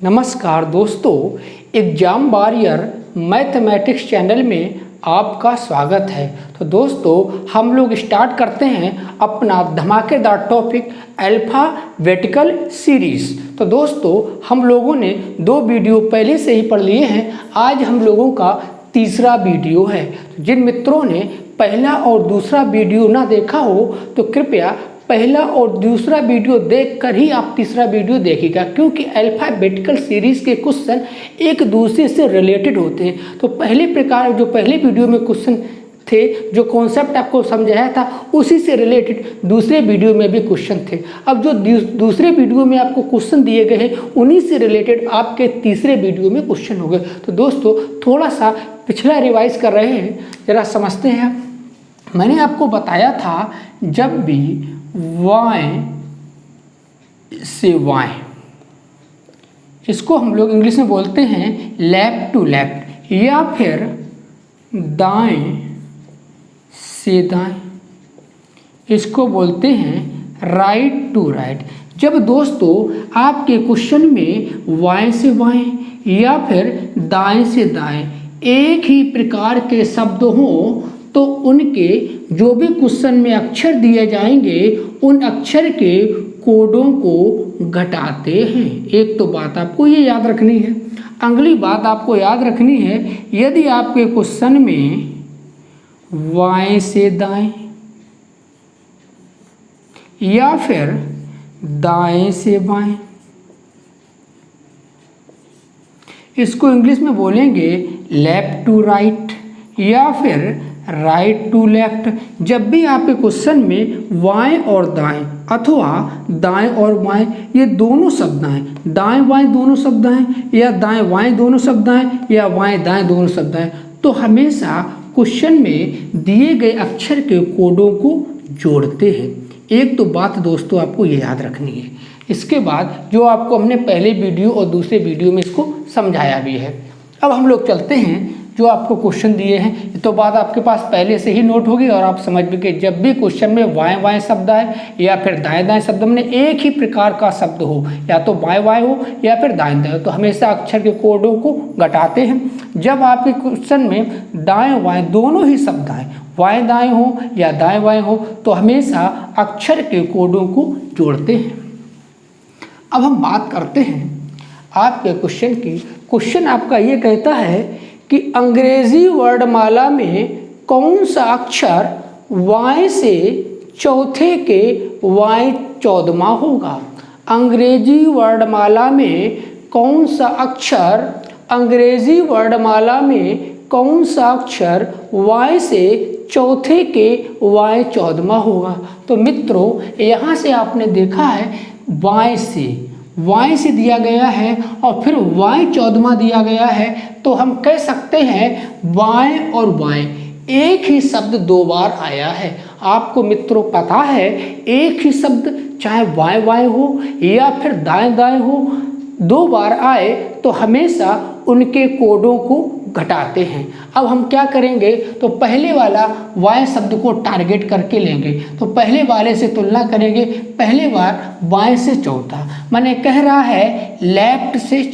नमस्कार दोस्तों, exam warrior mathematics channel में आपका स्वागत है। तो दोस्तों हम लोग स्टार्ट करते हैं अपना धमाकेदार टॉपिक अल्फ़ाबेटिकल सीरीज़। तो दोस्तों हम लोगों ने 2 वीडियो पहले से ही पढ़ लिए हैं। आज हम लोगों का तीसरा वीडियो है। जिन मित्रों ने पहला और दूसरा वीडियो ना देखा हो तो कृपया पहला और दूसरा वीडियो देखकर ही आप तीसरा वीडियो देखिएगा, क्योंकि अल्फ़ाबेटिकल सीरीज़ के क्वेश्चन एक दूसरे से रिलेटेड होते हैं। तो पहले वीडियो में क्वेश्चन थे, जो कॉन्सेप्ट आपको समझाया था उसी से रिलेटेड दूसरे वीडियो में भी क्वेश्चन थे। अब जो दूसरे वीडियो में आपको क्वेश्चन दिए गए हैं उन्हीं से रिलेटेड आपके तीसरे वीडियो में क्वेश्चन हो गए। तो दोस्तों थोड़ा सा पिछला रिवाइज कर रहे हैं, ज़रा समझते हैं। मैंने आपको बताया था जब भी y से y, इसको हम लोग इंग्लिश में बोलते हैं लेफ्ट टू लेफ्ट या फिर दाएं से दाएं, इसको बोलते हैं राइट टू राइट। जब दोस्तों आपके क्वेश्चन में y से बाएं या फिर दाएं से दाएं एक ही प्रकार के शब्द हों तो उनके जो भी क्वेश्चन में अक्षर दिए जाएंगे उन अक्षर के कोडों को घटाते हैं। एक तो बात आपको ये याद रखनी है। अगली बात आपको याद रखनी है, यदि आपके क्वेश्चन में y से दाएं या फिर दाएं से बाएं, इसको इंग्लिश में बोलेंगे लेफ्ट टू राइट या फिर राइट टू लेफ्ट। जब भी आपके क्वेश्चन में बाएं और दाएं अथवा दाएं और बाएं ये दोनों शब्द आए, दाएं बाएं दोनों शब्द आए या दाएं बाएं दोनों शब्द आए या बाएं दाएं दोनों शब्द आए, तो हमेशा क्वेश्चन में दिए गए अक्षर के कोडों को जोड़ते हैं। एक तो बात दोस्तों आपको ये याद रखनी है। इसके बाद जो आपको हमने पहले वीडियो और दूसरे वीडियो में इसको समझाया भी है। अब हम लोग चलते हैं जो आपको क्वेश्चन दिए हैं, तो बात आपके पास पहले से ही नोट होगी और आप समझ भी कि जब भी क्वेश्चन में बाएं बाएं शब्द आए या फिर दाएं दाएं शब्द में एक ही प्रकार का शब्द हो, या तो बाएं बाएं हो या फिर दाएं दाएं, तो हमेशा अक्षर के कोडों को घटाते हैं। जब आपके क्वेश्चन में दाएं बाएं दोनों ही शब्द आए, बाएं दाएं हो या दाएं बाएं हो, तो हमेशा अक्षर के कोडों को जोड़ते हैं। अब हम बात करते हैं आपके क्वेश्चन की। क्वेश्चन आपका ये कहता है कि अंग्रेजी वर्णमाला में कौन सा अक्षर y से चौथे के y 14वां होगा। अंग्रेजी वर्णमाला में कौन सा अक्षर y से चौथे के y 14वां होगा। तो मित्रों यहाँ से आपने देखा है y से दिया गया है और फिर y 14वां दिया गया है, तो हम कह सकते हैं बाएं और बाएं एक ही शब्द 2 बार आया है। आपको मित्रों पता है एक ही शब्द चाहे बाएं बाएं हो या फिर दाएं दाएं हो, 2 बार आए तो हमेशा उनके कोडों को घटाते हैं। अब हम क्या करेंगे, तो पहले वाला y शब्द को टारगेट करके लेंगे, तो पहले वाले से तुलना करेंगे। पहले बार बाएं से चौथा, माने कह रहा है लेफ्ट से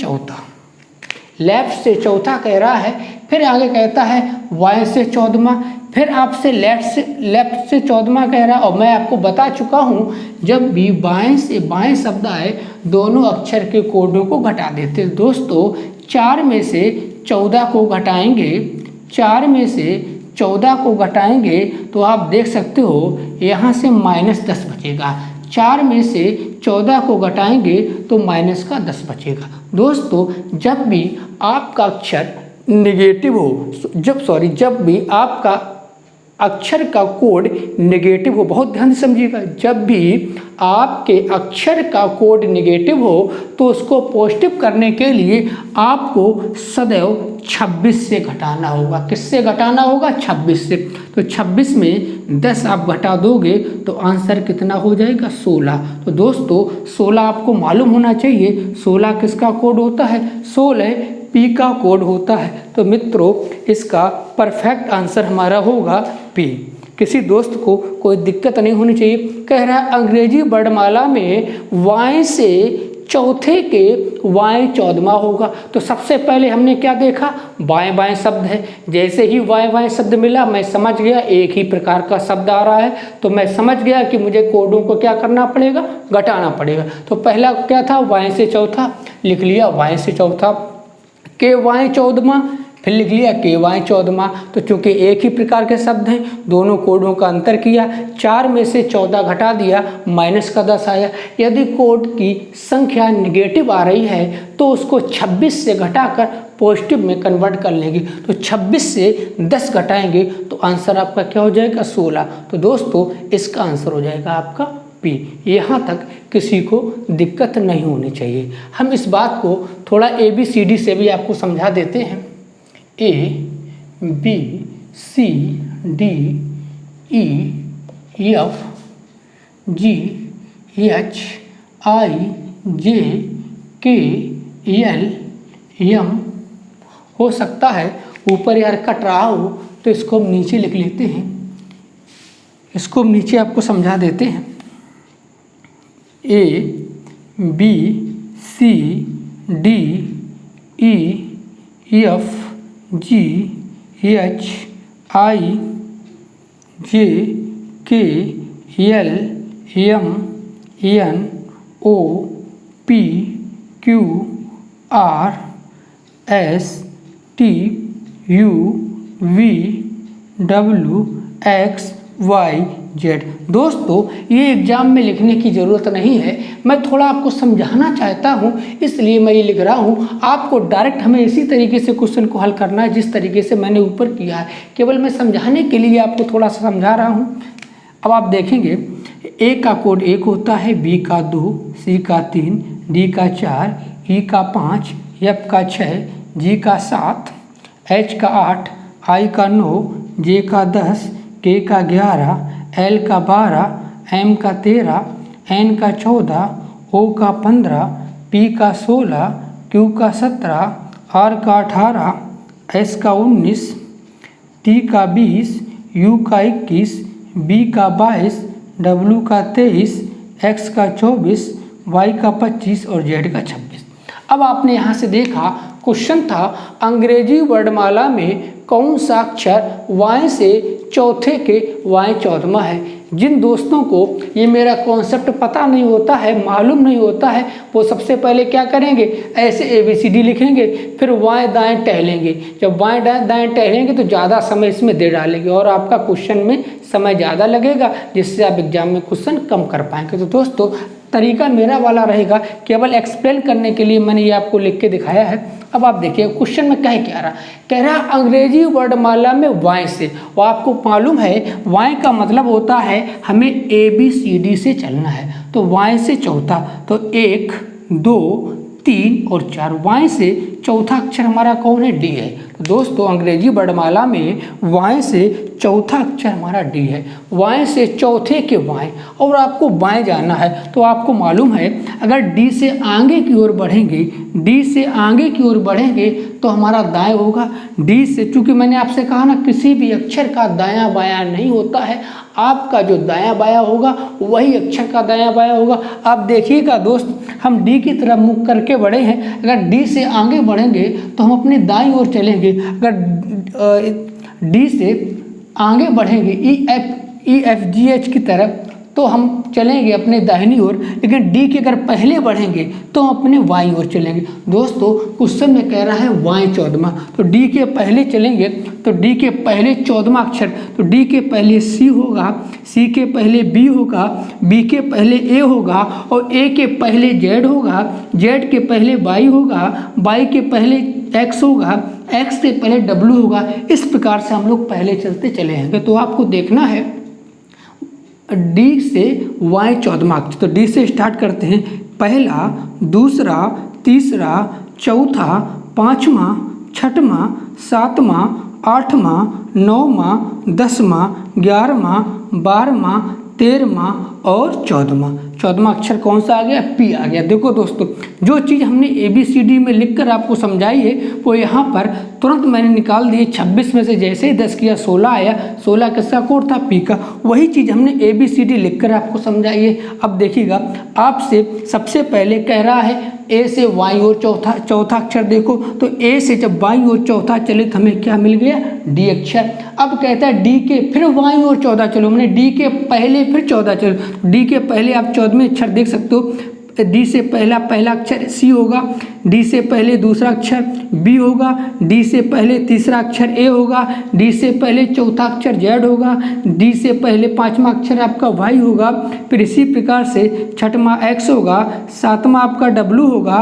चौथा कह रहा है। फिर आगे कहता है y से 14वां, फिर आपसे लेफ्ट से 14वां कह रहा है। और मैं आपको बता चुका हूँ जब भी बाएं से बाएं शब्द आए दोनों अक्षर के कोडों को घटा देते हैं। दोस्तों 4 में से 14 को घटाएंगे तो आप देख सकते हो यहाँ से -10 बचेगा। 4 में से 14 को घटाएंगे तो -10 बचेगा। दोस्तों जब भी आपका अक्षर नेगेटिव हो, जब भी आपका अक्षर का कोड नेगेटिव हो, बहुत ध्यान से समझिएगा, जब भी आपके अक्षर का कोड नेगेटिव हो तो उसको पॉजिटिव करने के लिए आपको सदैव 26 से घटाना होगा। किससे घटाना होगा? 26 से। तो 26 में 10 आप घटा दोगे तो आंसर कितना हो जाएगा? 16। तो दोस्तों 16 आपको मालूम होना चाहिए। 16 किसका कोड होता है? 16 पी का कोड होता है। तो मित्रों इसका परफेक्ट आंसर हमारा होगा पी। किसी दोस्त को कोई दिक्कत नहीं होनी चाहिए। कह रहा है अंग्रेजी वर्णमाला में y से चौथे के वाएं 14वां होगा। तो सबसे पहले हमने क्या देखा, बाएं बाएं शब्द है। जैसे ही बाएं बाएं शब्द मिला मैं समझ गया एक ही प्रकार का शब्द आ रहा है, तो मैं समझ गया कि मुझे कोडों को क्या करना पड़ेगा, घटाना पड़ेगा। तो पहला क्या था, बाएं से चौथा, लिख लिया बाएं से चौथा। के वाएं 14वां, फिर लिख लिया के वाएं 14वां। तो चूंकि एक ही प्रकार के शब्द हैं, दोनों कोडों का अंतर किया, 4 में से 14 घटा दिया, माइनस का 10 आया। यदि कोड की संख्या निगेटिव आ रही है तो उसको 26 से घटाकर पॉजिटिव में कन्वर्ट कर लेंगे। तो 26 से 10 घटाएंगे तो आंसर आपका क्या हो जाएगा, 16। तो दोस्तों इसका आंसर हो जाएगा आपका पी। यहाँ तक किसी को दिक्कत नहीं होनी चाहिए। हम इस बात को थोड़ा ABCD से भी आपको समझा देते हैं। A B C D E F G H I J K L M। हो सकता है ऊपर यार कट रहा हो तो इसको हम नीचे लिख लेते हैं, इसको हम नीचे आपको समझा देते हैं। A B C D E F G H I J K L M N O P Q R S T U V W X Y Z। दोस्तों ये एग्जाम में लिखने की ज़रूरत नहीं है, मैं थोड़ा आपको समझाना चाहता हूँ इसलिए मैं ये लिख रहा हूँ। आपको डायरेक्ट हमें इसी तरीके से क्वेश्चन को हल करना है जिस तरीके से मैंने ऊपर किया है, केवल मैं समझाने के लिए आपको थोड़ा सा समझा रहा हूँ। अब आप देखेंगे ए का कोड 1 होता है, बी का 2, सी का 3, डी का 4, ई का 5, एफ का 6, जी का 7, एच का 8, आई का 9, जे का 10, के का 11, एल का 12, एम का 13, एन का 14, ओ का 15, पी का 16, क्यू का 17, आर का 18, एस का 19, टी का 20, यू का 21, बी का 22, डब्ल्यू का 23, एक्स का 24, वाई का 25 और जेड का 26। अब आपने यहाँ से देखा क्वेश्चन था अंग्रेजी वर्णमाला में कौन सा अक्षर वाएं से चौथे के वाएं 14वां है। जिन दोस्तों को ये मेरा कॉन्सेप्ट पता नहीं होता है, मालूम नहीं होता है, वो सबसे पहले क्या करेंगे, ऐसे ABCD लिखेंगे, फिर वाएं दाएं टहलेंगे। जब वाएं दाएं टहलेंगे तो ज़्यादा समय इसमें दे डालेंगे और आपका क्वेश्चन में समय ज़्यादा लगेगा, जिससे आप एग्जाम में क्वेश्चन कम कर पाएंगे। तो दोस्तों तरीका मेरा वाला रहेगा, केवल एक्सप्लेन करने के लिए मैंने ये आपको लिख के दिखाया है। अब आप देखिए क्वेश्चन में कह रहा अंग्रेजी वर्णमाला में वाएं से। वो आपको मालूम है वाएं का मतलब होता है हमें ABCD से चलना है। तो वाएं से चौथा, तो 1 2 3 और 4, वाएं से चौथा अक्षर हमारा कौन है, डी है। तो दोस्तों अंग्रेजी वर्णमाला में वाएं से चौथा अक्षर हमारा डी है। वाएं से चौथे के वाएं, और आपको बाएं जाना है तो आपको मालूम है अगर डी से आगे की ओर बढ़ेंगे, डी से आगे की ओर बढ़ेंगे तो हमारा दाएं होगा। डी से, चूंकि मैंने आपसे कहा ना किसी भी अक्षर का दायां बायां नहीं होता है, आपका जो दायां बायां होगा वही अक्षर का दायां बायां होगा। आप देखिएगा दोस्त, हम डी की तरफ मुख करके बढ़े हैं, अगर डी से आगे बढ़ेंगे तो हम अपनी दाईं ओर चलेंगे। अगर डी से आगे बढ़ेंगे ई एफ जी एच की तरफ तो हम चलेंगे अपने दाहिनी ओर, लेकिन डी के अगर पहले बढ़ेंगे तो हम अपने वाई ओर चलेंगे। दोस्तों क्वेश्चन में कह रहा है वाएं 14वां, तो डी के पहले चलेंगे तो डी के पहले 14वां अक्षर, तो डी के पहले सी होगा, सी के पहले बी होगा, बी के पहले ए होगा और ए के पहले जेड होगा, जेड के पहले वाई होगा, वाई के पहले एक्स होगा, एक्स के पहले डब्ल्यू होगा। इस प्रकार से हम लोग पहले चलते चले हैं। तो आपको देखना है डी से वाई 14वां अक्षर, तो डी से स्टार्ट करते हैं। पहला, दूसरा, तीसरा, चौथा, पाँचवा, छठवां, सातवां, आठवां, नौवां, 10वां, 11वां, 12वां, 13वां और 14वां अक्षर कौन सा आ गया? पी आ गया। देखो दोस्तों, जो चीज़ हमने ABCD में लिखकर आपको समझाई है वो यहाँ पर तुरंत मैंने निकाल दी है। 26 में से जैसे ही 10 किया 16 आया। 16 किसका कोड था? पी का। वही चीज़ हमने ABCD लिखकर आपको समझाई है। अब देखिएगा, आपसे सबसे पहले कह रहा है ए से वाई और चौथा अक्षर देखो, तो ए से जब वाई और चौथा चले तो हमें क्या मिल गया? डी अक्षर। अब कहता है डी के फिर वाई और 14 चलो, हमने डी के पहले फिर 14 चलो। डी के पहले आप 14वें अक्षर देख सकते हो। डी से पहला अक्षर सी होगा, डी से पहले दूसरा अक्षर बी होगा, डी से पहले तीसरा अक्षर ए होगा, डी से पहले चौथा अक्षर जेड होगा, डी से पहले 5वां अक्षर आपका वाई होगा, फिर इसी प्रकार से 6वां एक्स होगा, 7वां आपका डब्लू होगा,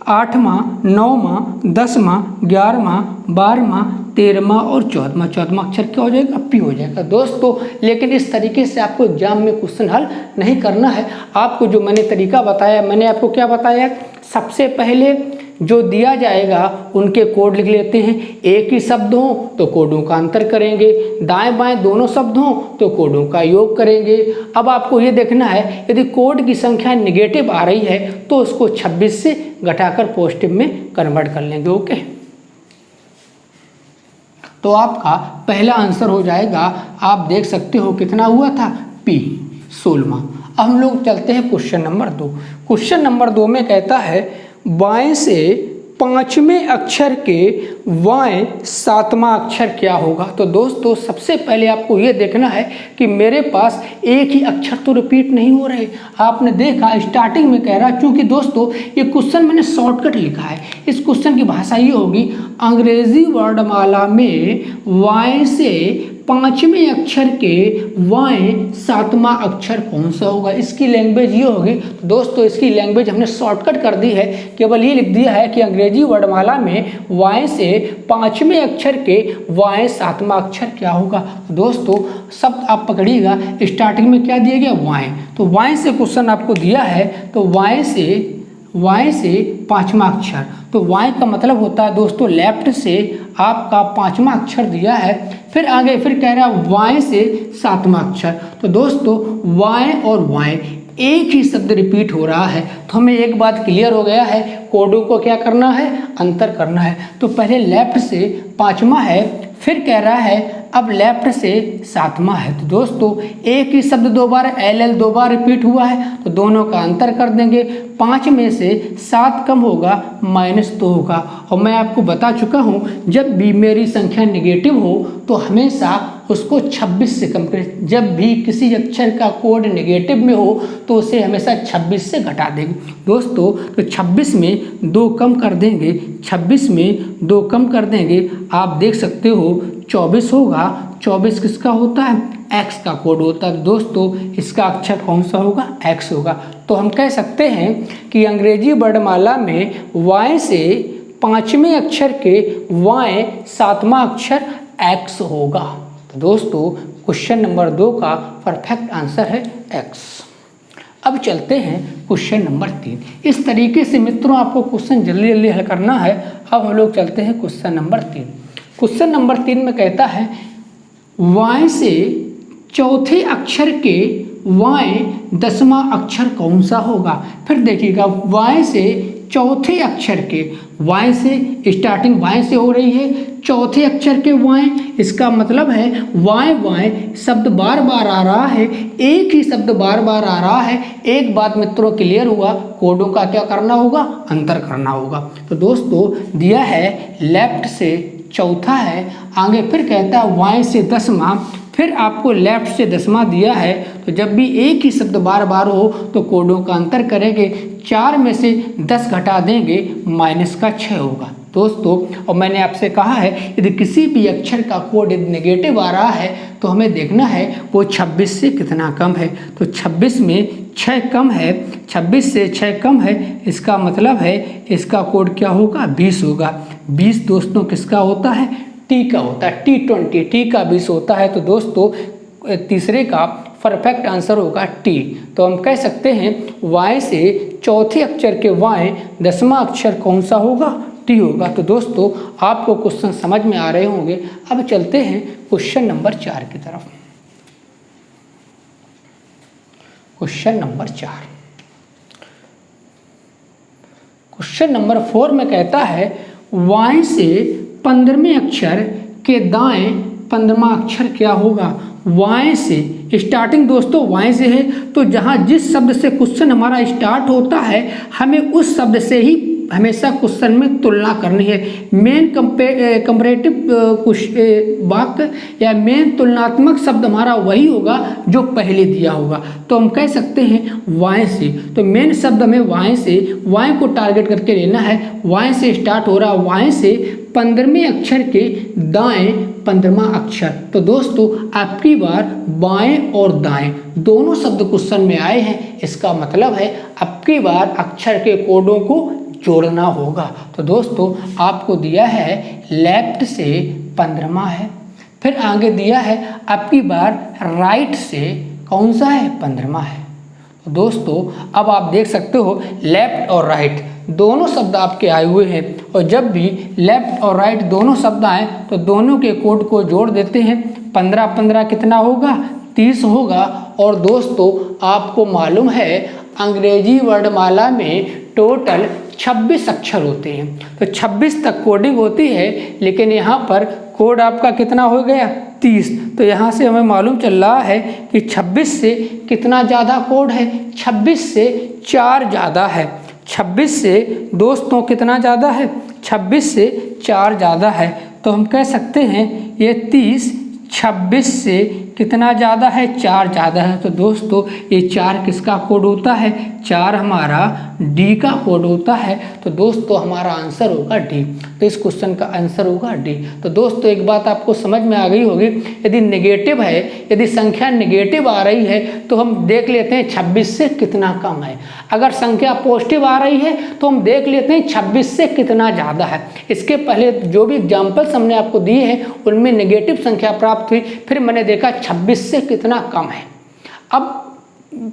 8वां, 9वां, 10वां, 11वां, 12वां, 13वां और 14वां अक्षर क्या हो जाएगा? पी हो जाएगा दोस्तों। लेकिन इस तरीके से आपको एग्जाम में क्वेश्चन हल नहीं करना है। आपको जो मैंने तरीका बताया, मैंने आपको क्या बताया? सबसे पहले जो दिया जाएगा उनके कोड लिख लेते हैं। एक ही शब्द हो तो कोडों का अंतर करेंगे, दाएं बाएं दोनों शब्द हों तो कोडों का योग करेंगे। अब आपको ये देखना है, यदि कोड की संख्या नेगेटिव आ रही है तो उसको 26 से घटाकर पॉजिटिव में कन्वर्ट कर लेंगे। ओके, तो आपका पहला आंसर हो जाएगा, आप देख सकते हो कितना हुआ था? पी 16वां। अब हम लोग चलते हैं क्वेश्चन नंबर 2। क्वेश्चन नंबर 2 में कहता है बाएं से 5वें अक्षर के वाएं 7वां अक्षर क्या होगा? तो दोस्तों सबसे पहले आपको ये देखना है कि मेरे पास एक ही अक्षर तो रिपीट नहीं हो रहे। आपने देखा स्टार्टिंग में कह रहा, क्योंकि दोस्तों ये क्वेश्चन मैंने शॉर्टकट लिखा है। इस क्वेश्चन की भाषा ये होगी, अंग्रेजी वर्णमाला में वाएं से 5वें अक्षर के वाएं 7वां अक्षर कौन सा होगा? इसकी लैंग्वेज ये होगी। तो दोस्तों इसकी लैंग्वेज हमने शॉर्टकट कर दी है, केवल ये लिख दिया है कि अंग्रेजी वर्णमाला में वाएं से 5वें अक्षर के वाएं 7वां अक्षर क्या होगा? तो दोस्तों शब्द आप पकड़िएगा, स्टार्टिंग में क्या दिया गया? वाएं। तो वाएं से क्वेश्चन आपको दिया है, तो वाएं से 5वां अक्षर, तो वाई का मतलब होता है दोस्तों लेफ्ट से आपका 5वां अक्षर दिया है। फिर आगे फिर कह रहा है वाई से 7वां अक्षर। तो दोस्तों वाई और वाई एक ही शब्द रिपीट हो रहा है, तो हमें एक बात क्लियर हो गया है, कोडों को क्या करना है? अंतर करना है। तो पहले लेफ्ट से 5वां है, फिर कह रहा है अब लेफ्ट से 7वां है। तो दोस्तों एक ही शब्द 2 बार LL 2 बार रिपीट हुआ है, तो दोनों का अंतर कर देंगे। 5 में से 7 कम होगा -2 होगा। और मैं आपको बता चुका हूँ, जब भी मेरी संख्या नेगेटिव हो तो हमेशा उसको 26 से कम करें। जब भी किसी अक्षर का कोड नेगेटिव में हो तो उसे हमेशा 26 से घटा देंगे दोस्तों। तो 26 में 2 कम कर देंगे, 26 में 2 कम कर देंगे, आप देख सकते हो 24 होगा। 24 किसका होता है? एक्स का कोड होता है। दोस्तों इसका अक्षर कौन सा होगा? एक्स होगा। तो हम कह सकते हैं कि अंग्रेजी वर्णमाला में वाई से 5वें अक्षर के वाई 7वां अक्षर एक्स होगा। तो दोस्तों क्वेश्चन नंबर 2 का परफेक्ट आंसर है एक्स। अब चलते हैं क्वेश्चन नंबर 3। इस तरीके से मित्रों आपको क्वेश्चन जल्दी जल्दी हल करना है। अब हम लोग चलते हैं क्वेश्चन नंबर 3। क्वेश्चन नंबर 3 में कहता है वाई से चौथे अक्षर के वाई 10वां अक्षर कौन सा होगा? फिर देखिएगा वाई से चौथे अक्षर के, वाई से स्टार्टिंग वाई से हो रही है, चौथे अक्षर के वाई, इसका मतलब है वाई वाई शब्द बार बार आ रहा है, एक ही शब्द बार बार आ रहा है। एक बात मित्रों क्लियर हुआ, कोडों का क्या करना होगा? अंतर करना होगा। तो दोस्तों दिया है लेफ्ट से चौथा है, आगे फिर कहता है वाई से 10वां, फिर आपको लेफ्ट से 10वां दिया है। तो जब भी एक ही शब्द बार बार हो तो कोडों का अंतर करेंगे, 4 में से 10 घटा देंगे, -6 होगा दोस्तों। और मैंने आपसे कहा है यदि किसी भी अक्षर का कोड नेगेटिव आ रहा है तो हमें देखना है वो 26 से कितना कम है। तो 26 में 6 कम है, 26 से 6 कम है, इसका मतलब है इसका कोड क्या होगा? 20 होगा। 20 दोस्तों किसका होता है? टी का होता है, T20, टी का 20 होता है। तो दोस्तों तीसरे का परफेक्ट आंसर होगा टी। तो हम कह सकते हैं वाई से चौथे अक्षर के वाई 10वां अक्षर कौन सा होगा? टी होगा। तो दोस्तों आपको क्वेश्चन समझ में आ रहे होंगे। अब चलते हैं क्वेश्चन नंबर 4 की तरफ। Question number 4। क्वेश्चन नंबर 4 में कहता है वाई से 15वें अक्षर के दाएं 15वां अक्षर क्या होगा। वाई से स्टार्टिंग दोस्तों वाई से है, तो जहाँ जिस शब्द से क्वेश्चन हमारा स्टार्ट होता है हमें उस शब्द से ही हमेशा क्वेश्चन में तुलना करनी है। मेन कंपैरेटिव वाक्य या मेन तुलनात्मक शब्द हमारा वही होगा जो पहले दिया होगा। तो हम कह सकते हैं वाई से, तो मेन शब्द हमें वाई से, वाई को टारगेट करके लेना है। वाई से स्टार्ट हो रहा, वाई से 15वें अक्षर के दाएं 15वां अक्षर। तो दोस्तों आपकी बार बाएं और दाएं दोनों शब्द क्वेश्चन में आए हैं, इसका मतलब है आपकी बार अक्षर के कोडों को जोड़ना होगा। तो दोस्तों आपको दिया है लेफ्ट से 15वां है, फिर आगे दिया है आपकी बार राइट से कौन सा है 15वां है। तो दोस्तों अब आप देख सकते हो लेफ्ट और राइट दोनों शब्द आपके आए हुए हैं, और जब भी लेफ्ट और राइट दोनों शब्द आए तो दोनों के कोड को जोड़ देते हैं। 15 15 कितना होगा 30 होगा। और दोस्तों आपको मालूम है अंग्रेजी वर्णमाला में टोटल 26 अक्षर होते हैं, तो 26 तक कोडिंग होती है, लेकिन यहाँ पर कोड आपका कितना हो गया 30। तो यहाँ से हमें मालूम चल रहा है कि 26 से कितना ज़्यादा कोड है, 26 से 4 ज़्यादा है। 26 से दोस्तों कितना ज़्यादा है, 26 से 4 ज़्यादा है। तो हम कह सकते हैं ये 30 26 से कितना ज़्यादा है 4 ज़्यादा है। तो दोस्तों ये 4 किसका कोड होता है, 4 हमारा डी का कोड होता है। तो दोस्तों हमारा आंसर होगा डी। तो इस क्वेश्चन का आंसर होगा डी। तो दोस्तों एक बात आपको समझ में आ गई होगी, यदि नेगेटिव है, यदि संख्या नेगेटिव आ रही है तो हम देख लेते हैं 26 से कितना कम है। अगर संख्या पॉजिटिव आ रही है तो हम देख लेते हैं 26 से कितना ज़्यादा है। इसके पहले जो भी एग्जाम्पल्स हमने आपको दिए हैं उनमें नेगेटिव संख्या प्राप्त हुई, फिर मैंने देखा 26 से कितना कम है। अब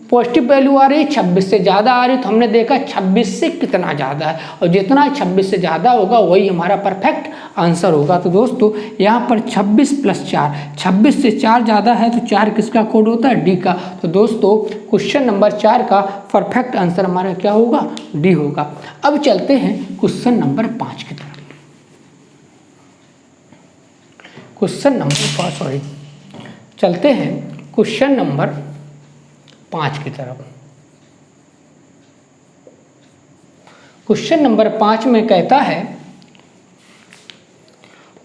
पॉजिटिव वैल्यू आ रही है, 26 से ज़्यादा आ रही है, तो हमने देखा 26 से कितना ज़्यादा है, और जितना 26 से ज़्यादा होगा वही हमारा परफेक्ट आंसर होगा। तो दोस्तों यहाँ पर 26 + 4, 26 से 4 ज़्यादा है, तो 4 किसका कोड होता है डी का। तो दोस्तों क्वेश्चन नंबर 4 का परफेक्ट आंसर हमारा क्या होगा, डी होगा। अब चलते हैं क्वेश्चन नंबर 5 की तरफ। क्वेश्चन नंबर 5 की तरफ। क्वेश्चन नंबर 5 में कहता है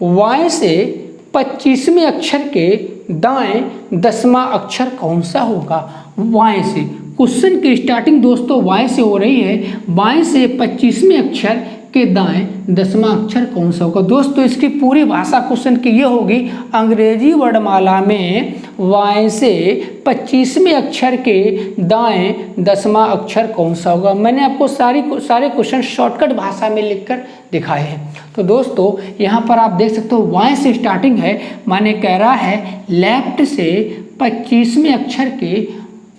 वाई से 25वें अक्षर के दाएं 10वां अक्षर कौन सा होगा। वाई से क्वेश्चन की स्टार्टिंग दोस्तों वाई से हो रही है, वाई से 25वें अक्षर के दाएं 10वां अक्षर कौन सा होगा। दोस्तों इसकी पूरी भाषा क्वेश्चन की ये होगी, अंग्रेजी वर्णमाला में वाई से 25वें अक्षर के दाएं 10वां अक्षर कौन सा होगा। मैंने आपको सारे क्वेश्चन शॉर्टकट भाषा में लिखकर दिखाए हैं। तो दोस्तों यहाँ पर आप देख सकते हो वाई से स्टार्टिंग है, माने कह रहा है लेफ्ट से 25वें अक्षर के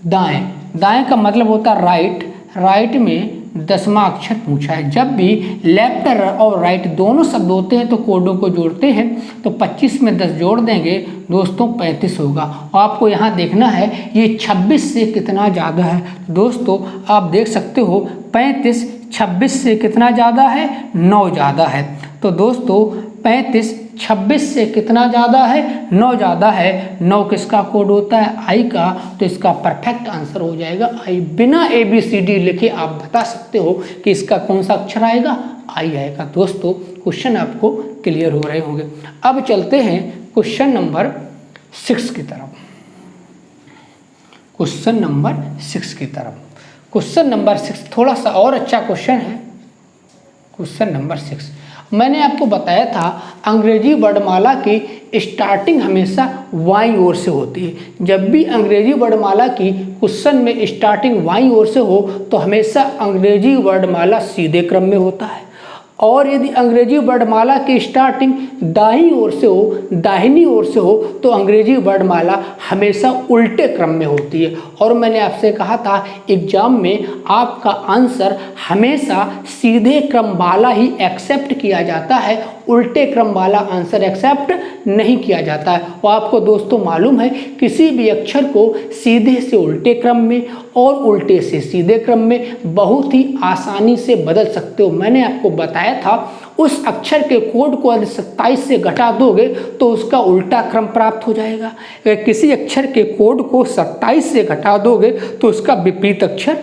दाएं, दाएं का मतलब होता है राइट, राइट में 10वां अक्षर पूछा है। जब भी लेफ्ट और राइट दोनों शब्द होते हैं तो कोडों को जोड़ते हैं, तो 25 में 10 जोड़ देंगे दोस्तों 35 होगा। और आपको यहाँ देखना है ये 26 से कितना ज़्यादा है। दोस्तों आप देख सकते हो 35 26 से कितना ज़्यादा है, 9 ज़्यादा है। तो दोस्तों 35 26 से कितना ज़्यादा है, 9 ज़्यादा है। 9 किसका कोड होता है आई का, तो इसका परफेक्ट आंसर हो जाएगा आई। बिना ABCD लिखे आप बता सकते हो कि इसका कौन सा अक्षर आएगा, आई आएगा। दोस्तों क्वेश्चन आपको क्लियर हो रहे होंगे। अब चलते हैं क्वेश्चन नंबर 6 की तरफ। क्वेश्चन नंबर 6 की तरफ। क्वेश्चन नंबर 6 थोड़ा सा और अच्छा क्वेश्चन है। क्वेश्चन नंबर 6 मैंने आपको बताया था अंग्रेजी वर्णमाला की स्टार्टिंग हमेशा बाईं ओर से होती है। जब भी अंग्रेजी वर्णमाला की क्वेश्चन में स्टार्टिंग बाईं ओर से हो तो हमेशा अंग्रेजी वर्णमाला सीधे क्रम में होता है, और यदि अंग्रेजी वर्णमाला की स्टार्टिंग दाईं ओर से हो, दाहिनी ओर से हो, तो अंग्रेजी वर्णमाला हमेशा उल्टे क्रम में होती है। और मैंने आपसे कहा था एग्जाम में आपका आंसर हमेशा सीधे क्रम वाला ही एक्सेप्ट किया जाता है, उल्टे क्रम वाला आंसर एक्सेप्ट नहीं किया जाता है। और आपको दोस्तों मालूम है किसी भी अक्षर को सीधे से उल्टे क्रम में और उल्टे से सीधे क्रम में बहुत ही आसानी से बदल सकते हो। मैंने आपको बताया था उस अक्षर के कोड को यदि 27 से घटा दोगे तो उसका उल्टा क्रम प्राप्त हो जाएगा। अगर किसी अक्षर के कोड को 27 से घटा दोगे तो उसका विपरीत अक्षर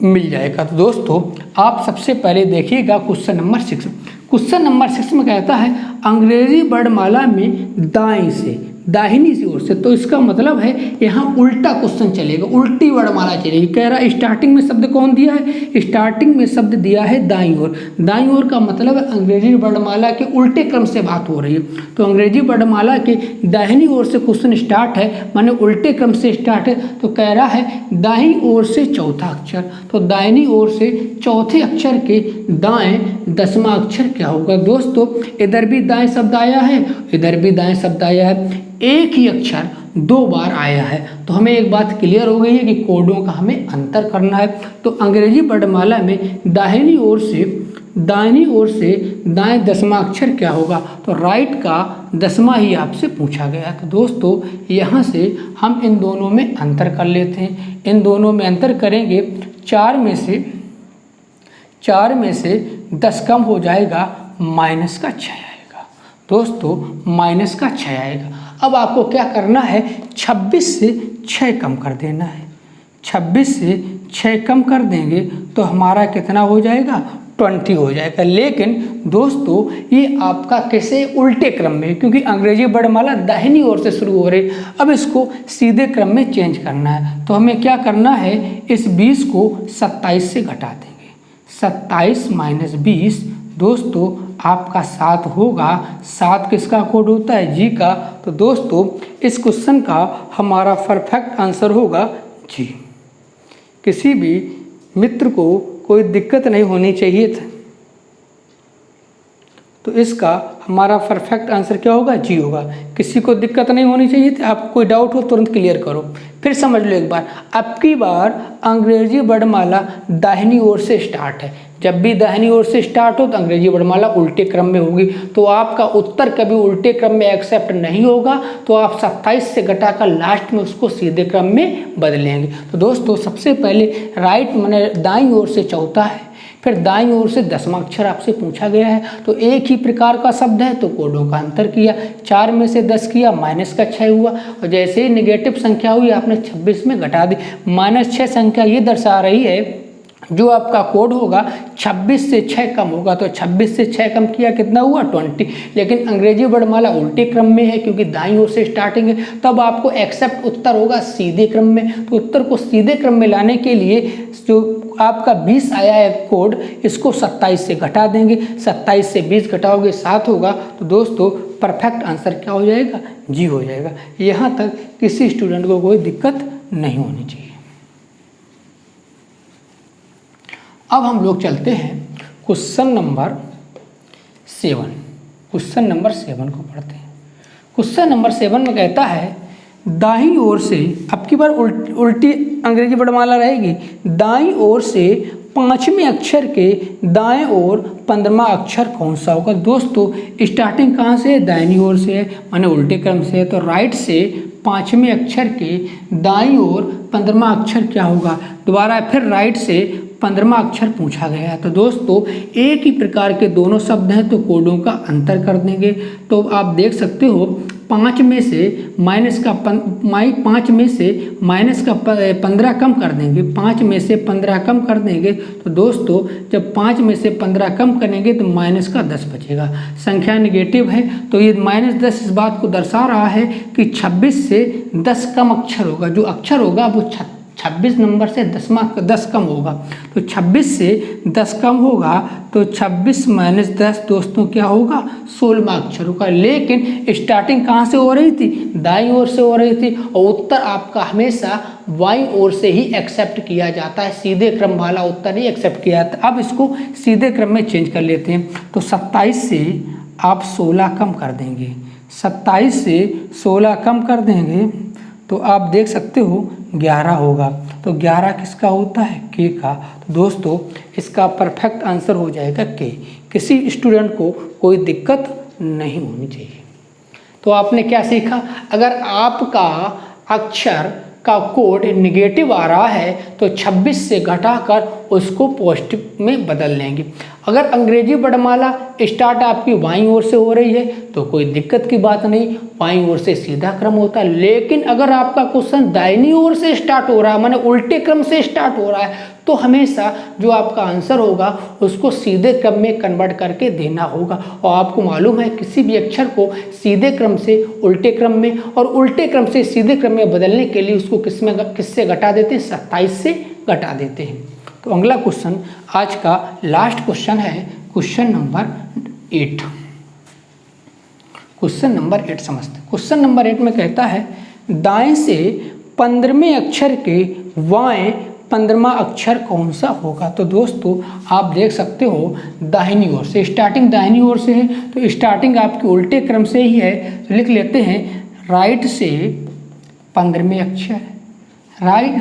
मिल जाएगा। तो दोस्तों आप सबसे पहले देखिएगा क्वेश्चन नंबर 6। क्वेश्चन नंबर 6 में कहता है अंग्रेजी वर्णमाला में दाएं से दाहिनी सी ओर से, तो इसका मतलब है यहाँ उल्टा क्वेश्चन चलेगा, उल्टी वर्णमाला चलेगी। कह रहा है स्टार्टिंग में शब्द कौन दिया है, स्टार्टिंग में शब्द दिया है दाईं ओर। दाईं ओर का मतलब है अंग्रेजी वर्णमाला के उल्टे क्रम से बात हो रही है। तो अंग्रेजी वर्णमाला के दाहिनी ओर से क्वेश्चन स्टार्ट है, माने उल्टे क्रम से स्टार्ट है। तो कह रहा है दाईं ओर से चौथा अक्षर, तो दाहिनी ओर से चौथे अक्षर के दाएं 10वां अक्षर क्या होगा। दोस्तों इधर भी दाएं शब्द आया है, इधर भी दाएं शब्द आया है, एक ही अक्षर 2 बार आया है। तो हमें एक बात क्लियर हो गई है कि कोडों का हमें अंतर करना है। तो अंग्रेजी वर्णमाला में दाहिनी ओर से दाएं 10वां अक्षर क्या होगा, तो राइट का 10वां ही आपसे पूछा गया। तो दोस्तों यहाँ से हम इन दोनों में अंतर कर लेते हैं। इन दोनों में अंतर करेंगे, 4 में से 10 कम हो जाएगा, माइनस का 6 आएगा। दोस्तों माइनस का 6 आएगा। अब आपको क्या करना है, 26 से 6 कम कर देना है। 26 से 6 कम कर देंगे तो हमारा कितना हो जाएगा, 20 हो जाएगा। लेकिन दोस्तों ये आपका कैसे उल्टे क्रम में, क्योंकि अंग्रेजी वर्णमाला दाहिनी ओर से शुरू हो रही। अब इसको सीधे क्रम में चेंज करना है। तो हमें क्या करना है, इस 20 को 27 से घटा देंगे। 27 माइनस 20 दोस्तों आपका 7 होगा। 7 किसका कोड होता है, जी का। तो दोस्तों इस क्वेश्चन का हमारा परफेक्ट आंसर होगा जी। किसी भी मित्र को कोई दिक्कत नहीं होनी चाहिए था, तो इसका हमारा परफेक्ट आंसर क्या होगा, जी होगा। किसी को दिक्कत नहीं होनी चाहिए थी। आपको कोई डाउट हो तुरंत क्लियर करो। फिर समझ लो एक बार, अब की बार अंग्रेजी वर्णमाला दाहिनी ओर से स्टार्ट है। जब भी दाहिनी ओर से स्टार्ट हो तो अंग्रेजी वर्णमाला उल्टे क्रम में होगी। तो आपका उत्तर कभी उल्टे क्रम में एक्सेप्ट नहीं होगा। तो आप 27 से घटाकर लास्ट में उसको सीधे क्रम में बदलेंगे। तो दोस्तों सबसे पहले राइट माने दाईं ओर से चौथा है, फिर दाईं ओर से 10वां अक्षर आपसे पूछा गया है। तो एक ही प्रकार का शब्द है तो कोडों का अंतर किया, 4 में से 10 किया, माइनस का 6 हुआ। और जैसे ही निगेटिव संख्या हुई आपने 26 में घटा दी। -6 संख्या ये दर्शा रही है जो आपका कोड होगा 26 से 6 कम होगा। तो 26 से 6 कम किया कितना हुआ, 20। लेकिन अंग्रेजी वर्णमाला उल्टे क्रम में है क्योंकि दाईं ओर से स्टार्टिंग है, तब आपको एक्सेप्ट उत्तर होगा सीधे क्रम में। तो उत्तर को सीधे क्रम में लाने के लिए जो आपका 20 आया है कोड, इसको 27 से घटा देंगे। 27 से 20 घटाओगे 7 होगा। तो दोस्तों परफेक्ट आंसर क्या हो जाएगा, जी हो जाएगा। यहाँ तक किसी स्टूडेंट को कोई दिक्कत नहीं होनी चाहिए। अब हम लोग चलते हैं क्वेश्चन नंबर 7। क्वेश्चन नंबर 7 को पढ़ते हैं। क्वेश्चन नंबर 7 में कहता है दाईं ओर से, अब की बार उल्टी अंग्रेजी वर्णमाला रहेगी, दाईं ओर से 5वें अक्षर के दाएं ओर 15वां अक्षर कौन सा होगा। दोस्तों स्टार्टिंग कहाँ से है, दाहिनी ओर से है, माने उल्टे क्रम से है। तो राइट से 5वें अक्षर के दाईं ओर 15वां अक्षर क्या होगा। दोबारा फिर राइट से 15वां अक्षर पूछा गया है। तो दोस्तों एक ही प्रकार के दोनों शब्द हैं तो कोडों का अंतर कर देंगे। तो आप देख सकते हो 5 में से माइनस का 15 कम कर देंगे। 5 में से 15 कम कर देंगे तो दोस्तों जब 5 में से 15 कम करेंगे तो माइनस का 10 बचेगा। संख्या नेगेटिव है तो ये -10 इस बात को दर्शा रहा है कि 26 से 10 कम अक्षर होगा। जो अक्षर होगा वो 26 नंबर से 10 कम होगा, तो 26 से 10 कम होगा तो 26 माइनस 10 दोस्तों क्या होगा, 16वां अक्षर होगा। लेकिन स्टार्टिंग कहाँ से हो रही थी, दाईं ओर से हो रही थी, और उत्तर आपका हमेशा बाईं ओर से ही एक्सेप्ट किया जाता है, सीधे क्रम वाला उत्तर ही एक्सेप्ट किया जाता है। अब इसको सीधे क्रम में चेंज कर लेते हैं, तो 27 से आप 16 कम कर देंगे, 27 से 16 कम कर देंगे तो आप देख सकते हो 11 होगा। तो 11 किसका होता है, के का। तो दोस्तों इसका परफेक्ट आंसर हो जाएगा के। किसी स्टूडेंट को कोई दिक्कत नहीं होनी चाहिए। तो आपने क्या सीखा, अगर आपका अक्षर का कोड निगेटिव आ रहा है तो 26 से घटाकर उसको पॉजिटिव में बदल लेंगे। अगर अंग्रेजी वर्णमाला स्टार्ट आपकी बाईं ओर से हो रही है तो कोई दिक्कत की बात नहीं, बाईं ओर से सीधा क्रम होता है। लेकिन अगर आपका क्वेश्चन दाहिनी ओर से स्टार्ट हो रहा है, माने उल्टे क्रम से स्टार्ट हो रहा है, तो हमेशा जो आपका आंसर होगा उसको सीधे क्रम में कन्वर्ट करके देना होगा। और आपको मालूम है किसी भी अक्षर को सीधे क्रम से उल्टे क्रम में और उल्टे क्रम से सीधे क्रम में बदलने के लिए उसको किससे घटा देते हैं, 27 से घटा देते हैं। तो अगला क्वेश्चन आज का लास्ट क्वेश्चन है, क्वेश्चन नंबर 8। क्वेश्चन नंबर 8 समझते। क्वेश्चन नंबर 8 में कहता है दाएं से 15वें अक्षर के बाएं 15वां अक्षर कौन सा होगा। तो दोस्तों आप देख सकते हो दाहिनी ओर से, स्टार्टिंग दाहिनी ओर से है तो स्टार्टिंग आपके उल्टे क्रम से ही है, तो लिख लेते हैं राइट से 15वें अक्षर,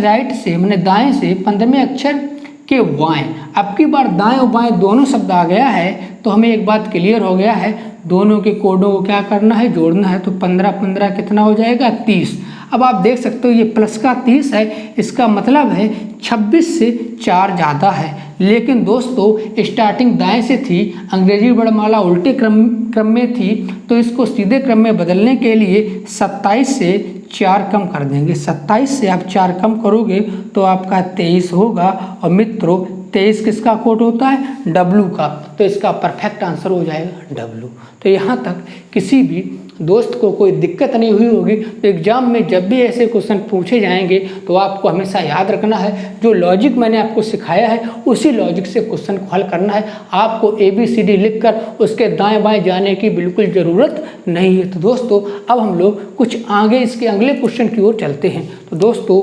राइट से मैंने दाएं से 15वें अक्षर के बाएं। अब की बार दाएं और बाएं दोनों शब्द आ गया है तो हमें एक बात क्लियर हो गया है, दोनों के कोडों को क्या करना है, जोड़ना है। तो 15 कितना हो जाएगा, 30। अब आप देख सकते हो ये प्लस का 30 है, इसका मतलब है 26 से 4 ज़्यादा है। लेकिन दोस्तों स्टार्टिंग दाएं से थी, अंग्रेजी वर्णमाला उल्टे क्रम में थी, तो इसको सीधे क्रम में बदलने के लिए 27 से 4 कम कर देंगे। 27 से आप 4 कम करोगे तो आपका 23 होगा। और मित्रों 23 किसका कोड होता है, W का, तो इसका परफेक्ट आंसर हो जाएगा W। तो यहाँ तक किसी भी दोस्त को कोई दिक्कत नहीं हुई होगी। तो एग्जाम में जब भी ऐसे क्वेश्चन पूछे जाएंगे तो आपको हमेशा याद रखना है, जो लॉजिक मैंने आपको सिखाया है उसी लॉजिक से क्वेश्चन को हल करना है। आपको ABCD लिखकर उसके दाएं बाएं जाने की बिल्कुल ज़रूरत नहीं है। तो दोस्तों अब हम लोग कुछ आगे इसके अगले क्वेश्चन की ओर चलते हैं। तो दोस्तों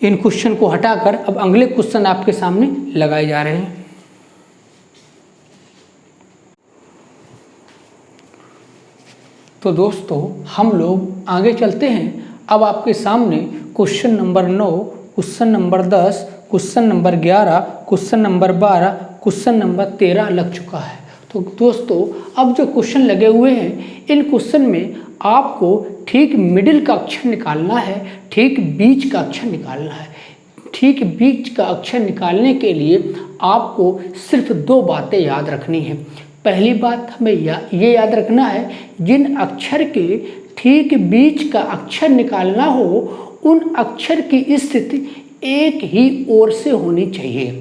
इन क्वेश्चन को हटाकर अब अगले क्वेश्चन आपके सामने लगाए जा रहे हैं। तो दोस्तों हम लोग आगे चलते हैं। अब आपके सामने question number 9, question number 10, question number 11, question number 12, question number 13 लग चुका है। तो दोस्तों अब जो क्वेश्चन लगे हुए हैं इन क्वेश्चन में आपको ठीक मिडिल का अक्षर निकालना है, ठीक बीच का अक्षर निकालना है। ठीक बीच का अक्षर निकालने के लिए आपको सिर्फ 2 बातें याद रखनी है। पहली बात हमें ये याद रखना है, जिन अक्षर के ठीक बीच का अक्षर निकालना हो उन अक्षर की स्थिति एक ही ओर से होनी चाहिए।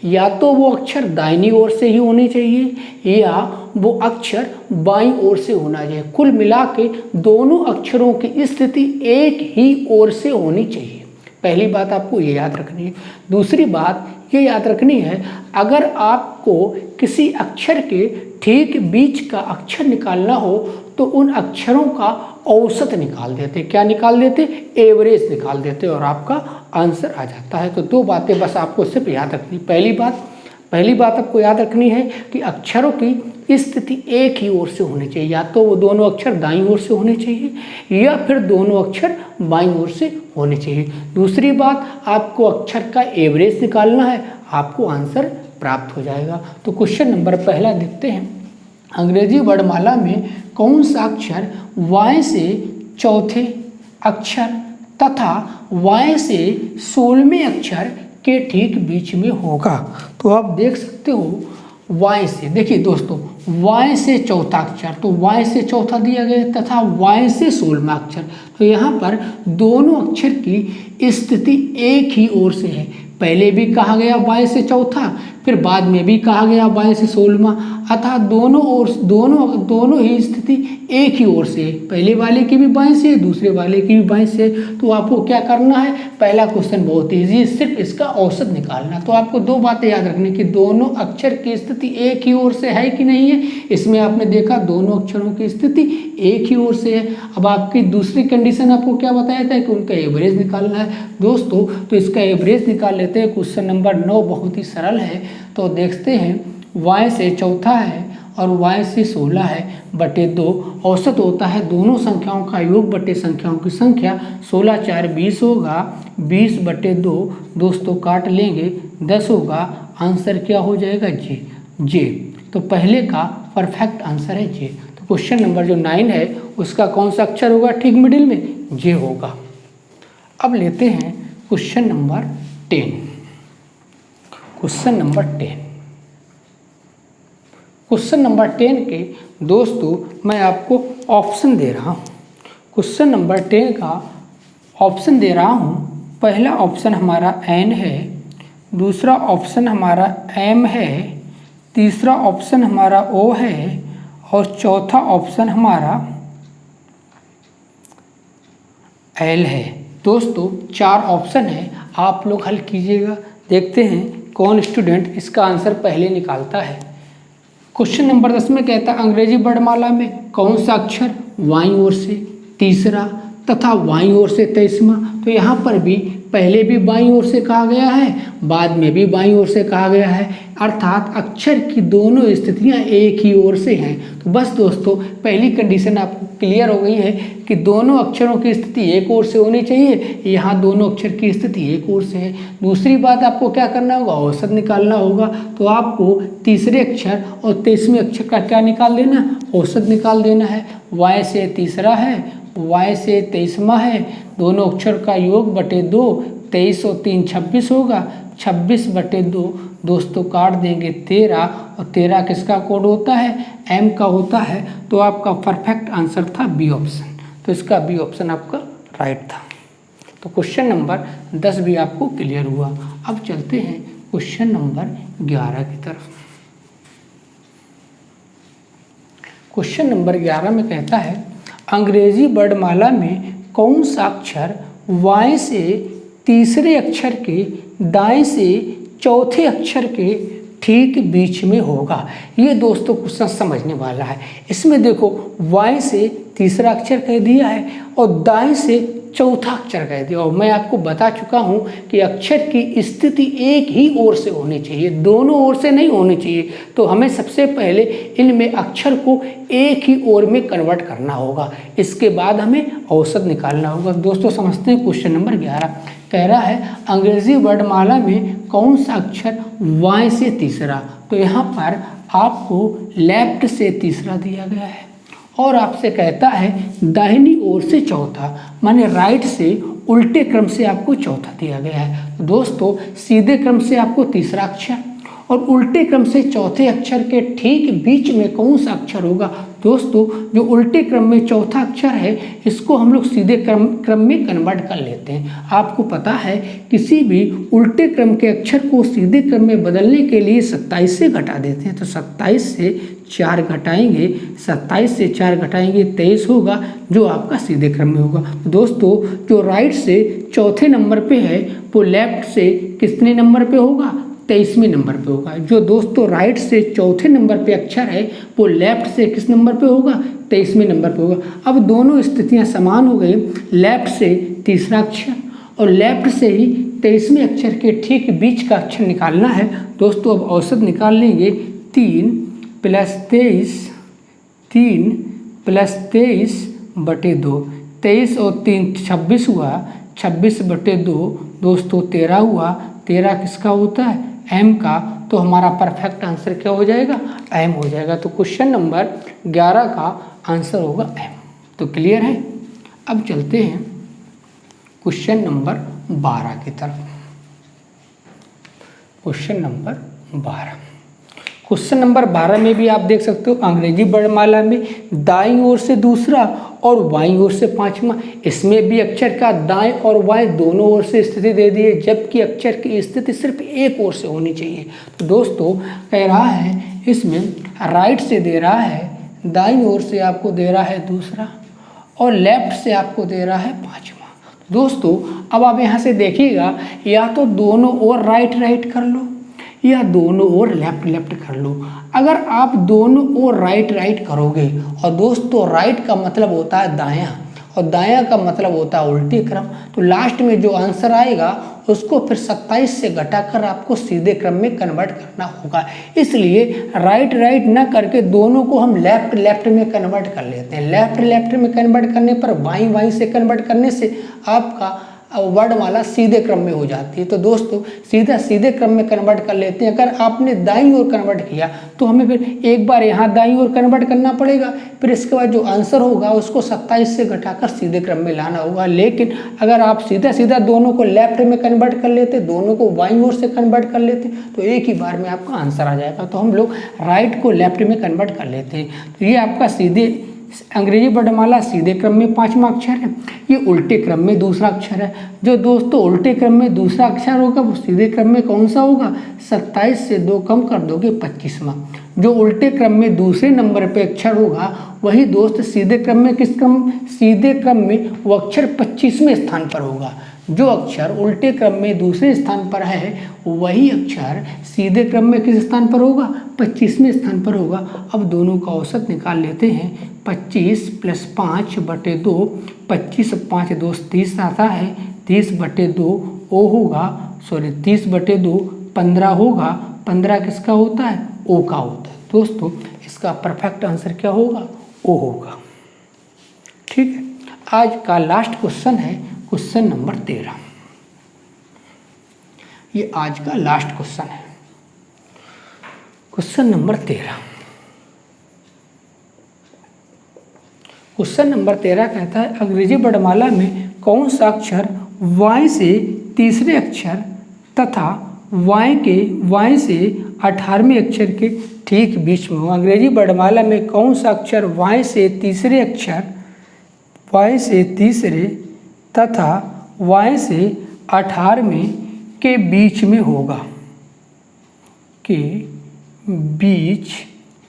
या तो वो अक्षर दाहिनी ओर से ही होनी चाहिए या वो अक्षर बाईं ओर से होना चाहिए। कुल मिला के दोनों अक्षरों की स्थिति एक ही ओर से होनी चाहिए। पहली बात आपको ये याद रखनी है। दूसरी बात ये याद रखनी है, अगर आपको किसी अक्षर के ठीक बीच का अक्षर निकालना हो तो उन अक्षरों का औसत निकाल देते। क्या निकाल देते? एवरेज निकाल देते और आपका आंसर आ जाता है। तो 2 बातें बस आपको सिर्फ याद रखनी। पहली बात आपको याद रखनी है कि अक्षरों की स्थिति एक ही ओर से होनी चाहिए। या तो वो दोनों अक्षर दाईं ओर से होने चाहिए या फिर दोनों अक्षर बाईं ओर से होने चाहिए। दूसरी बात, आपको अक्षर का एवरेज निकालना है, आपको आंसर प्राप्त हो जाएगा। तो क्वेश्चन नंबर पहला देखते हैं। अंग्रेजी वर्णमाला में कौन सा अक्षर Y से चौथे अक्षर तथा Y से 16वें अक्षर के ठीक बीच में होगा? तो आप देख सकते हो Y से, देखिए दोस्तों Y से चौथा अक्षर, तो Y से चौथा दिया गया तथा Y से 16वां अक्षर। तो यहाँ पर दोनों अक्षर की स्थिति एक ही ओर से है। पहले भी कहा गया Y से चौथा, फिर बाद में भी कहा गया बाएं से 16वां, अर्थात दोनों ही स्थिति एक ही ओर से, पहले वाले की भी बाएं से दूसरे वाले की भी बाएं से। तो आपको क्या करना है, पहला क्वेश्चन बहुत ईजी, सिर्फ इसका औसत निकालना। तो आपको दो बातें याद रखनी कि दोनों अक्षर की स्थिति एक ही ओर से है कि नहीं है। इसमें आपने देखा दोनों अक्षरों की स्थिति एक ही ओर से है। अब आपकी दूसरी कंडीशन आपको क्या बताया था कि उनका एवरेज निकालना है दोस्तों। तो इसका एवरेज निकाल लेते हैं। क्वेश्चन नंबर 9 बहुत ही सरल है। तो देखते हैं, y से चौथा है और y से 16 है बटे 2, औसत होता है दोनों संख्याओं का योग बटे संख्याओं की संख्या। 16 4 20 होगा, 20 बटे 2 दोस्तों काट लेंगे 10 होगा। आंसर क्या हो जाएगा, जे। तो पहले का परफेक्ट आंसर है जे। तो क्वेश्चन नंबर जो 9 है उसका कौन सा अक्षर होगा ठीक मिडिल में, जे होगा। अब लेते हैं question number 10। Question number 10, question number 10 के दोस्तों मैं आपको ऑप्शन दे रहा हूँ। क्वेश्चन नंबर 10 का ऑप्शन दे रहा हूँ। पहला ऑप्शन हमारा एन है, दूसरा ऑप्शन हमारा एम है, तीसरा ऑप्शन हमारा ओ है और चौथा ऑप्शन हमारा एल है। दोस्तों 4 ऑप्शन है, आप लोग हल कीजिएगा। देखते हैं कौन स्टूडेंट इसका आंसर पहले निकालता है। क्वेश्चन नंबर 10 में कहता है अंग्रेजी वर्णमाला में कौन सा अक्षर बाईं ओर से तीसरा तथा बाईं ओर से 23वां। तो यहाँ पर भी पहले भी बाईं ओर से कहा गया है, बाद में भी बाईं ओर से कहा गया है, अर्थात अक्षर की दोनों स्थितियाँ एक ही ओर से हैं। तो बस दोस्तों पहली कंडीशन आपको क्लियर हो गई है कि दोनों अक्षरों की स्थिति एक ओर से होनी चाहिए। यहाँ दोनों अक्षर की स्थिति एक ओर से है। दूसरी बात आपको क्या करना होगा, औसत निकालना होगा। तो आपको तीसरे अक्षर और 23वें अक्षर का क्या निकाल देना, औसत निकाल देना है। y से तीसरा है, y से 23वां है, दोनों अक्षर का योग बटे 2, 23 और 3 26 होगा, 26 बटे 2 दोस्तों काट देंगे 13 और 13 किसका कोड होता है, m का होता है। तो आपका परफेक्ट आंसर था बी ऑप्शन। तो इसका बी ऑप्शन आपका राइट था। तो क्वेश्चन नंबर 10 भी आपको क्लियर हुआ। अब चलते हैं क्वेश्चन नंबर 11 की तरफ। क्वेश्चन नंबर 11 में कहता है अंग्रेजी वर्णमाला में कौन सा अक्षर y से तीसरे अक्षर के दाएं से चौथे अक्षर के ठीक बीच में होगा। ये दोस्तों क्वेश्चन समझने वाला है। इसमें देखो y से तीसरा अक्षर कह दिया है और दाएं से चौथा अक्षर कह दिया, और मैं आपको बता चुका हूँ कि अक्षर की स्थिति एक ही ओर से होनी चाहिए, दोनों ओर से नहीं होनी चाहिए। तो हमें सबसे पहले इनमें अक्षर को एक ही ओर में कन्वर्ट करना होगा, इसके बाद हमें औसत निकालना होगा। दोस्तों समझते हैं क्वेश्चन नंबर 11 कह रहा है अंग्रेजी वर्णमाला में कौन सा अक्षर y से तीसरा। तो यहाँ पर आपको लेफ्ट से तीसरा दिया गया है और आपसे कहता है दाहिनी ओर से चौथा, माने राइट से उल्टे क्रम से आपको चौथा दिया गया है। तो दोस्तों सीधे क्रम से आपको तीसरा अक्षर और उल्टे क्रम से चौथे अक्षर के ठीक बीच में कौन सा अक्षर होगा। दोस्तों जो उल्टे क्रम में चौथा अक्षर है इसको हम लोग सीधे क्रम में कन्वर्ट कर लेते हैं। आपको पता है किसी भी उल्टे क्रम के अक्षर को सीधे क्रम में बदलने के लिए 27 से घटा देते हैं। तो 27 से 4 घटाएंगे, 27 से 4 घटाएंगे 23 होगा, जो आपका सीधे क्रम में होगा। तो दोस्तों जो राइट से चौथे नंबर पे है वो लेफ्ट से कितने नंबर पे होगा, 23वें नंबर पे होगा। जो दोस्तों राइट से चौथे नंबर पे अक्षर है वो लेफ्ट से किस नंबर पे होगा, 23वें नंबर पे होगा। अब दोनों स्थितियां समान हो गई, लेफ्ट से तीसरा अक्षर और लेफ्ट से ही 23वें अक्षर के ठीक बीच का अक्षर निकालना है। दोस्तों अब औसत निकाल लेंगे, 3 + 23 बटे 2, 23 और 3 26 हुआ, 26 बटे 2 दोस्तों 13 हुआ, 13 किसका होता है, m का। तो हमारा परफेक्ट आंसर क्या हो जाएगा, m हो जाएगा। तो क्वेश्चन नंबर 11 का आंसर होगा m। तो क्लियर है। अब चलते हैं क्वेश्चन नंबर 12 की तरफ। क्वेश्चन नंबर 12, क्वेश्चन नंबर 12 में भी आप देख सकते हो अंग्रेजी वर्णमाला में दाईं ओर से दूसरा और बाईं ओर से पांचवा, इसमें भी अक्षर का दाएं और बाएं दोनों ओर से स्थिति दे दी है, जबकि अक्षर की स्थिति सिर्फ एक ओर से होनी चाहिए। तो दोस्तों कह रहा है इसमें राइट से दे रहा है, दाईं ओर से आपको दे रहा है दूसरा और लेफ्ट से आपको दे रहा है पांचवा। दोस्तों अब आप यहाँ से देखिएगा, या तो दोनों ओर राइट राइट कर लो या दोनों ओर लेफ्ट लेफ्ट कर लो। अगर आप दोनों ओर राइट राइट करोगे, और दोस्तों राइट का मतलब होता है दायां और दायां का मतलब होता है उल्टी क्रम, तो लास्ट में जो आंसर आएगा उसको फिर 27 से घटाकर आपको सीधे क्रम में कन्वर्ट करना होगा। इसलिए राइट राइट ना करके दोनों को हम लेफ्ट लेफ्ट में कन्वर्ट कर लेते हैं। लेफ्ट लेफ्ट में कन्वर्ट करने पर बाईं बाईं से कन्वर्ट करने से आपका वर्णमाला सीधे क्रम में हो जाती है। तो दोस्तों सीधा सीधे क्रम में कन्वर्ट कर लेते हैं। अगर आपने दाईं ओर कन्वर्ट किया तो हमें फिर एक बार यहाँ दाईं ओर कन्वर्ट करना पड़ेगा, फिर इसके बाद जो आंसर होगा उसको 27 से घटाकर सीधे क्रम में लाना होगा। लेकिन अगर आप सीधा सीधा दोनों को लेफ्ट में कन्वर्ट कर लेते, दोनों को बाईं ओर से कन्वर्ट कर लेते, तो एक ही बार में आपका आंसर आ जाएगा। तो हम लोग राइट को लेफ्ट में कन्वर्ट कर लेते हैं। तो ये आपका सीधे अंग्रेजी वर्णमाला सीधे क्रम में पांचवा अक्षर है, ये उल्टे क्रम में दूसरा अक्षर है। जो दोस्तों उल्टे क्रम में दूसरा अक्षर होगा वो सीधे क्रम में कौन सा होगा? 27 से 2 कम कर दोगे 25वां। जो उल्टे क्रम में दूसरे नंबर पे अक्षर होगा वही दोस्त सीधे क्रम में किस क्रम? सीधे क्रम में वो अक्षर 25वें स्थान पर होगा। जो अक्षर उल्टे क्रम में दूसरे स्थान पर है वही अक्षर सीधे क्रम में किस स्थान पर होगा? 25वें स्थान पर होगा। अब दोनों का औसत निकाल लेते हैं। 25 + 5/2, 25 + 5 = 30 आता है। 30/2 ओ होगा, 30/2 15 होगा। 15 किसका होता है? ओ का होता है। दोस्तों इसका परफेक्ट आंसर क्या होगा? ओ होगा। ठीक है, आज का लास्ट क्वेश्चन है क्वेश्चन नंबर 13। ये आज का लास्ट क्वेश्चन है, क्वेश्चन नंबर 13। क्वेश्चन नंबर 13 कहता है अंग्रेजी वर्णमाला में कौन सा अक्षर वाई से तीसरे अक्षर तथा वाई से 18वें अक्षर के ठीक बीच में हो? अंग्रेजी वर्णमाला में कौन सा अक्षर वाई से तीसरे तथा वाई से 18वें के बीच में होगा? के बीच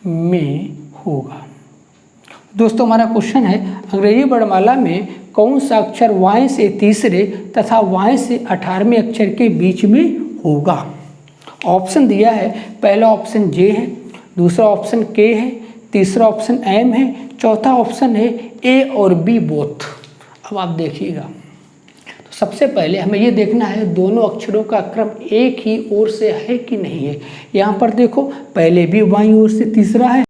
में होगा। दोस्तों हमारा क्वेश्चन है अंग्रेजी वर्णमाला में कौन सा अक्षर वाई से तीसरे तथा वाई से 18वें अक्षर के बीच में होगा? ऑप्शन दिया है, पहला ऑप्शन जे है, दूसरा ऑप्शन के है, तीसरा ऑप्शन एम है, चौथा ऑप्शन है ए और बी बोथ। अब आप देखिएगा, तो सबसे पहले हमें ये देखना है दोनों अक्षरों का क्रम एक ही ओर से है कि नहीं है। यहाँ पर देखो पहले भी बाईं ओर से तीसरा है